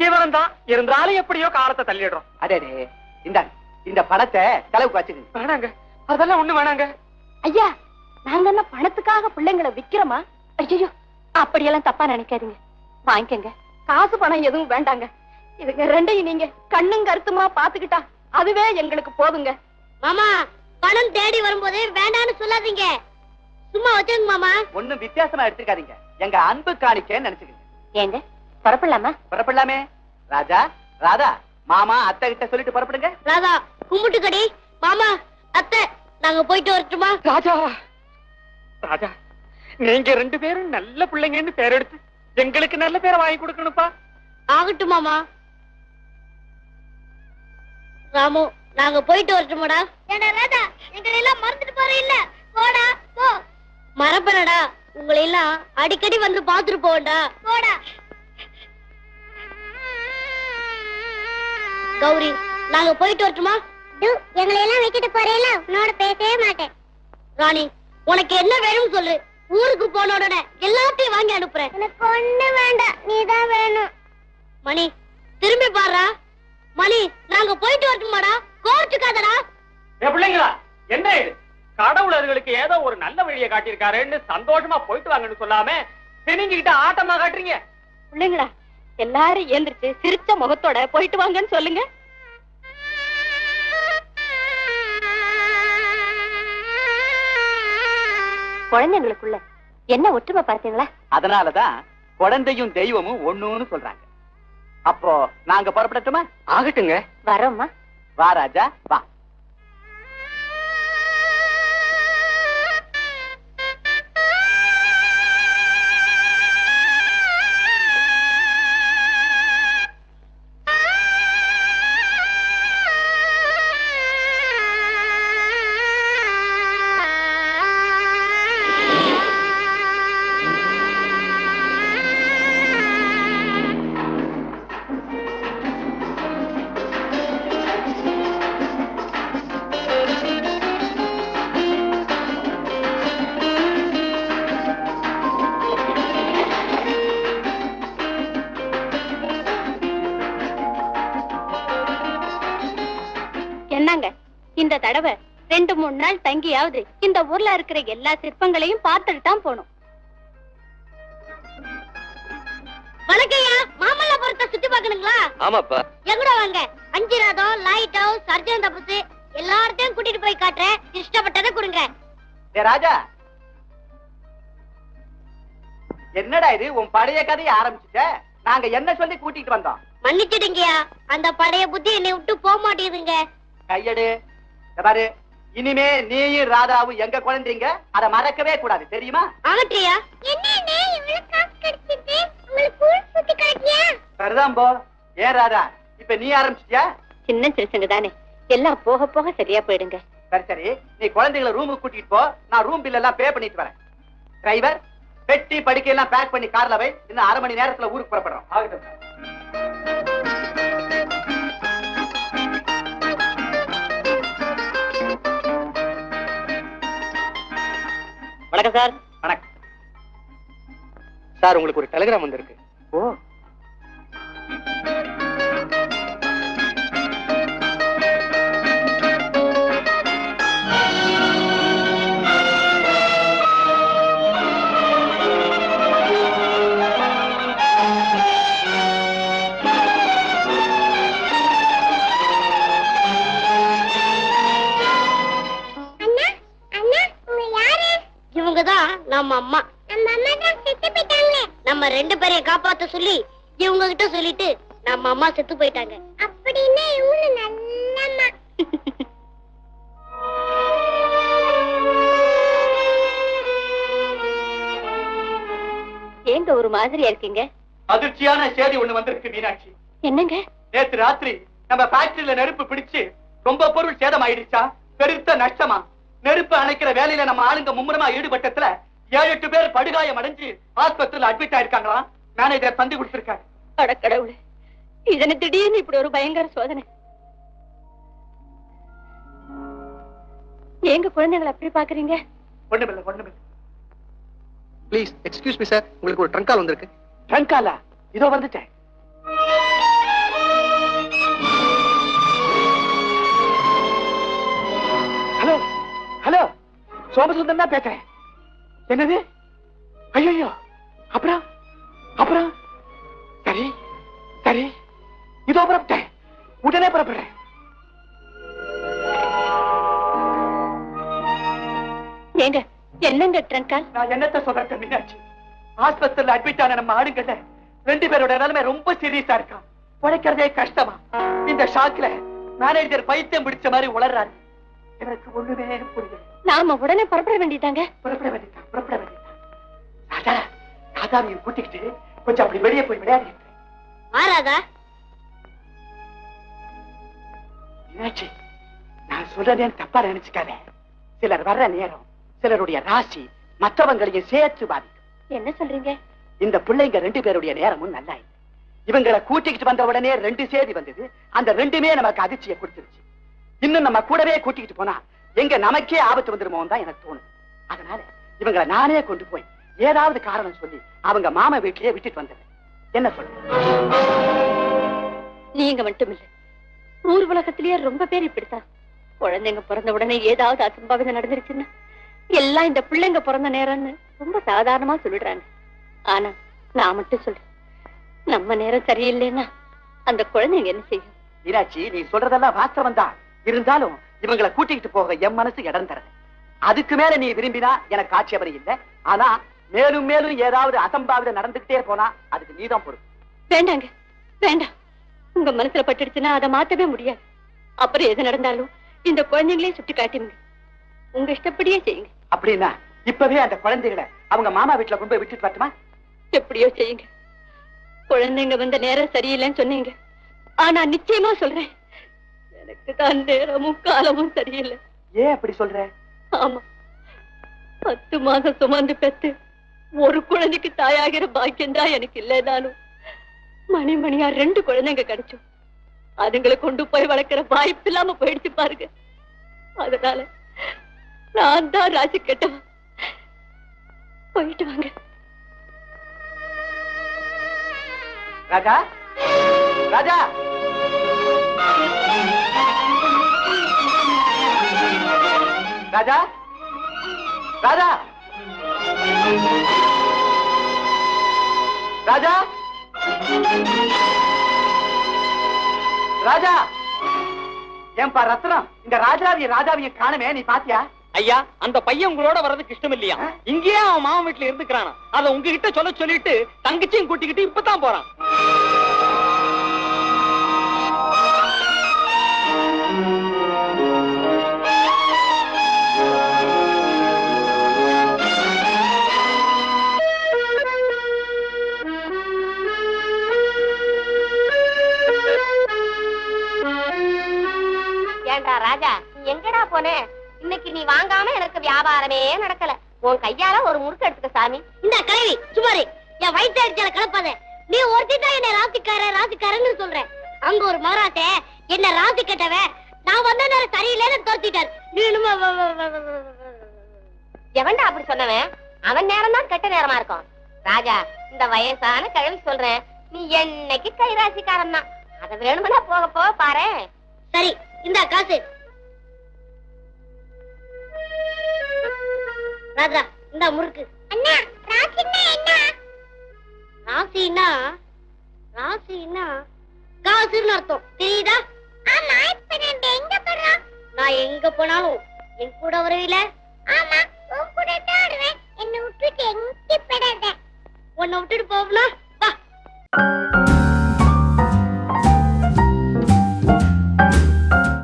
ஜீவனம் தான் இருந்தாலும் எப்படியோ காலத்தை தள்ளிடுறோம். அதே இந்த பணத்தை செலவுக்கு வச்சுக்கோங்க. வேணாங்க, அதெல்லாம் ஒண்ணு வேணாங்க. ஐயா, நாங்க என்ன பணத்துக்காக பிள்ளைங்களை விக்கிறோமா? ஐயோ, அப்படியெல்லாம் தப்பா நினைக்காதீங்க. வாங்கிக்கங்க, காசு பணம் எதுவும் வேண்டாங்க. இதுங்க ரெண்டையும் நீங்க கண்ணும் கருத்துமா பாத்துக்கிட்டா அதுவே எங்களுக்கு போதுங்க. மாமா, பணம் தேடி வரும்போது வேண்டான்னு சொல்லாதீங்க, சும்மா வச்சுங்க மாமா. ஒண்ணும் வித்தியாசமா எடுத்துக்காதீங்க, எங்க அன்பு காணிக்கேன்னு நினைச்சுக்கங்க. ஏங்க புறப்படலாமா? புறப்படலாமே. ராஜா, ராதா, மாமா அத்தை கிட்ட சொல்லிட்டு புறப்படுங்க. ராதா, கும்பிட்டு கடி. மாமா, அத்தை, நாங்க போயிட்டு வரட்டுமா? ராஜா, ராஜா, நீங்க 2 பேரும் நல்ல பிள்ளைங்கன்னு பேர் எடுத்து எங்களுக்கு நல்ல பேரை வாங்கி கொடுக்கணும்ப்பா. ஆகட்டும் மாமா. ராமு, நாங்க போயிட்டு வரட்டுமாடா? ஏடா ராதா, எங்களை எல்லாம் மறந்துட்டு போற இல்ல? போடா போ. மறப்பனடா, உங்களை எல்லாம் அடிக்கடி வந்து பாத்துட்டு போடா. போடா. கௌரி, நாங்க போயிட்டு வரட்டுமா? எங்களை எல்லாம் விட்டுட்டு போறேல, உன்னோட பேசவே மாட்டேன். ராணி, உனக்கு என்ன வேணும்னு சொல்லு, ஊருக்கு போன உடனே எல்லாத்தையும் வாங்கி அனுப்புறேன். எனக்கு ஒண்ணு வேண்டாம், நீதான் வேணும். மணி, திரும்பி பாருடா. மணி, நாங்க போயிட்டு வரட்டுமாடா? கோர்த்துக்காதடா. பிள்ளைங்களா, என்ன இது? கடவுளர்களுக்கு ஏதோ ஒரு நல்ல வழியை காட்டியிருக்காருன்னு சந்தோஷமா போயிட்டு வாங்கன்னு சொல்லாம திணிங்கிட்ட ஆட்டமா காட்டுறீங்க. பிள்ளைங்களா, எல்லாரும் ஏந்திரிச்சு சிரிச்ச முகத்தோட போயிட்டு வாங்கன்னு சொல்லுங்க. குழந்தைங்களுக்குள்ள என்ன ஒற்றுமை பார்த்தீங்களா? அதனாலதான் குழந்தையும் தெய்வமும் ஒண்ணுன்னு சொல்றாங்க. அப்போ நாங்க புறப்படட்டுமா? ஆகட்டுங்க. வரோம்மா. வா ராஜா, வா. என்னங்க, இந்த தடவை 2-3 நாள் தங்கியாவது இந்த ஊர்ல இருக்கிற எல்லா சிற்பங்களையும் பார்த்துட்டு தான் போகணும். வணக்கையா, மாமல்லபுரத்தை சுத்தி பாக்கணுங்களா? ஆமாப்பா. எங்கட வாங்க, அஞ்சிராதம், லைட் ஹவுஸ், சர்ஜன் தபசு எல்லார்த்தையும் கூட்டிட்டு போய் காட்டுறேன். இஷ்டப்பட்டதை கொடுங்க. ராஜா, என்னடா இது, உன் பழைய கதையை ஆரம்பிச்சுட்ட? நாங்க என்ன சொல்லி கூட்டிட்டு வந்தோம்? மன்னிச்சிடுங்கயா, அந்த பழைய புத்தி என்னை விட்டு போக மாட்டேங்குதுங்க. கையடு. பாரு, இனிமே நீயும் ராதாவும் எங்க குழந்தைங்க, அதை மறக்கவே கூடாது, தெரியுமா? ஆகட்டியா? என்னன்னே இவ்வளவு காசு கிடைச்சிட்டு உங்களுக்கு ஊர் சுத்தி காட்டியா? சரிதான் போ. ஏன் ராதா, இப்ப நீ ஆரம்பிச்சிட்டியா? சின்ன சிறுசுங்க தானே, எல்லாம் போக போக சரியா போயிடுங்க. சரி சரி, நீ குழந்தைகளை ரூமுக்கு கூட்டிட்டு போ, நான் ரூம் பில் எல்லாம் பே பண்ணிட்டு வரேன். டிரைவர், பெட்டி படுக்கை எல்லாம் பேக் பண்ணி கார்ல வை, இன்னும் 1/2 மணி நேரத்துல ஊருக்கு புறப்படுறோம். ஆகட்டும். வணக்கம் சார். வணக்கம் சார், உங்களுக்கு ஒரு டெலிகிராம் வந்திருக்கு. ஓ, இவங்கதான் நம்ம அம்மா. நம்ம அம்மா தான் செத்து போயிட்டாங்களே. நம்ம 2 பேரையும் காப்பாத்த சொல்லி இவங்க கிட்ட சொல்லிட்டு நம்ம அம்மா செத்து போயிட்டாங்க. அப்படின்னா இவங்க நல்ல அம்மா. ஏங்க ஒரு மாதிரியா இருக்கீங்க? அதிர்ச்சியான செய்தி ஒண்ணு வந்திருக்கு மீனாட்சி. என்னங்க? நேத்து ராத்திரி நம்ம ஃபேக்டரியில நெருப்பு பிடிச்சு ரொம்ப பொருள் சேதம் ஆயிடுச்சா? பெருத்த நஷ்டமா? நெருப்பு அணைக்கிற வேலையில நம்ம ஆளுங்க மும்முரமா ஈடுபட்டதுல 7-8 பேர் படுகாயம் அடைஞ்சு ஆஸ்பத்திரியில அட்மிட் ஆயிருக்காங்களாம். மேனேஜர் தந்தி கொடுத்திருக்காரு. அடக்கடவுளே, இதனை திடீர்னு இப்படி ஒரு பயங்கர சோதனை. ஏங்க குழந்தைகளை அப்படி பாக்குறீங்க? ஒண்ணுமில்ல. ப்ளீஸ் எக்ஸ்கியூஸ் மீ சார், உங்களுக்கு ஒரு ட்ரங்க் கால் வந்திருக்கு. ட்ரங்க் காலா? இதோ வந்துட்டேன். சோமசுந்தரம் தான் பேசுறேன். என்னது? ஐயோ, அப்புறம் அப்புறம் சரி சரி, இதோ புறப்பட்டேன், உடனே புறப்படுறேன். ஏங்க என்னங்க ட்ரங்கால்? நான் என்னத்த சொல்றேன் மீனாட்சி, ஆஸ்பத்திரியில அட்மிட் ஆன நம்ம ஆளுங்கள்ல 2 பேரோட நிலைமை ரொம்ப சீரியஸா இருக்கான். உழைக்கிறதே கஷ்டமா. இந்த ஷாக்ல மேனேஜர் பைத்தியம் பிடிச்ச மாதிரி உளறாரு. எனக்கு ஒண்ணுமே புரியல. நாம உடனே புறப்பட வேண்டியதாங்க. புறப்பட வேண்டியதான். ராதா, ராதாவையும் கூட்டிக்கிட்டு கொஞ்சம் அப்படி வெளியே போய் விளையாடி. ராதா, மீனாட்சி, நான் சொல்றேன்னு தப்பா நினைச்சுக்காத. சிலர் வர்ற நேரம் சிலருடைய ராசி மற்றவங்களையும் சேர்த்து பாதிக்கும். என்ன சொல்றீங்க? இந்த பிள்ளைங்க 2 பேருடைய நேரமும் நல்லா இல்லை. இவங்களை கூட்டிக்கிட்டு வந்த உடனே 2 சேதி வந்தது. அந்த 2மே நமக்கு அதிர்ச்சியை கொடுத்துருச்சு. இன்னும் நம்ம கூடவே கூட்டிக்கிட்டு போனா எங்க நமக்கே ஆபத்து வந்துருமோன்னு தான் எனக்கு தோணுது. அதனால இவங்களை நானே கொண்டு போய் ஏதாவது காரணம் சொல்லி அவங்க மாமா வீட்டிலேயே விட்டுட்டு வந்தேன். என்ன சொல்ற? நீங்க மட்டும் இல்ல, ஊர் உலகத்திலேயே ரொம்ப பேர் இப்படித்தான். குழந்தைங்க பிறந்த உடனே ஏதாவது அசம்பாவிதம் நடந்துருச்சுன்னா எல்லாம் இந்த பிள்ளைங்க பிறந்த நேரம்னு ரொம்ப சாதாரணமா சொல்லிடுறாங்க. ஆனா நான் மட்டும் சொல்றேன், நம்ம நேரம் சரியில்லைன்னா அந்த குழந்தைங்க என்ன செய்யும்? மீனாட்சி, நீ சொல்றதெல்லாம் வாஸ்தவம் தான். இருந்தாலும் இவங்களை கூட்டிக்கிட்டு போக என் மனசு இடம் தரது. அதுக்கு மேல நீ விரும்பினா எனக்கு ஆட்சேபனை இல்லை. ஆனா மேலும் மேலும் ஏதாவது அசம்பாவிதம் நடந்துகிட்டே போனா அதுக்கு நீதான் பொறுப்பு. வேண்டாங்க, வேண்டாம். உங்க மனசுல பட்டுடுச்சுன்னா அதை மாத்தவே முடியாது. அப்புறம் எது நடந்தாலும் இந்த குழந்தைங்களே சுட்டி காட்டுங்க. உங்க இஷ்டப்படியே செய்யுங்க. அப்படின்னா இப்பவே அந்த குழந்தைகளை அவங்க மாமா வீட்டுல கொண்டு போய் விட்டுட்டு வரட்டுமா? எப்படியோ செய்யுங்க. குழந்தைங்க வந்த நேரம் சரியில்லைன்னு சொன்னீங்க. ஆனா நிச்சயமா சொல்றேன், எனக்கு தான் நேரமும் காலமும் சரியில்லை. ஏன் அப்படி சொல்ற? ஆமா, 10 மாதம் சுமந்து பெத்து ஒரு குழந்தைக்கு தாயாகிற பாக்கியம் தான் எனக்கு இல்லைனாலும் மணிமணியா 2 குழந்தைங்க கிடைச்சோம். அதுங்களை கொண்டு போய் வளர்க்கிற வாய்ப்பு இல்லாம போயிடுச்சு பாருங்க. அதனால நான் தான் ராசி கெட்டவன். போயிட்டு வாங்க. ராஜா, ராஜா, ராஜா, ராஜா, ராஜா, ராஜா. ஏன்பா ரத்னம், இந்த ராஜாவிய காணுமே, நீ பாத்தியா? ஐயா, அந்த பையன் உங்களோட வர்றதுக்கு இஷ்டம் இல்லையா? இங்கேயே அவன் மாமன் வீட்டுல இருந்துக்கிறானா? அத உங்ககிட்ட சொல்லிட்டு தங்கச்சியும் கூட்டிக்கிட்டு இப்பதான் போறான். ஏண்டா ராஜா, நீ எங்கடா போன? இன்னைக்கு நீ வாங்காம எனக்கு வியாபாரமே நடக்கல. உன் கையால ஒரு முறுக்கு எடுத்துக்க சாமி. இந்த கலவி சுமாரி என் வயிற்று அடிச்சால கலப்பாத. நீ ஒருத்தி தான் என்ன ராசிக்காரன்னு சொல்ற. அங்க ஒரு மகாராசே என்ன ராசி கட்டவ, நான் வந்த நேரம் சரியில்லைன்னு தோத்திட்டார். நீ எவன்டா அப்படி சொன்னவன்? அவன் நேரம் தான் கெட்ட நேரமா இருக்கும். ராஜா, இந்த வயசான கிழவி சொல்றேன், நீ என்னைக்கு கைராசிக்காரன் தான். அத வேணும்னா போக போக பாரு. சரி, இந்த காசு. ராஜா, இந்த முறுக்கு. அண்ணா, ராசினா என்ன? ராசினா காசுன்னு அர்த்தம், தெரியுதா? ஆமா, இப்ப நான் எங்க போறோம்? நான் எங்க போனாலும் என் கூட வருவீல? ஆமா, உன் கூட தான் வருவேன். என்ன விட்டுட்டு எங்க போடாத. உன்னை விட்டுட்டு போகணும்.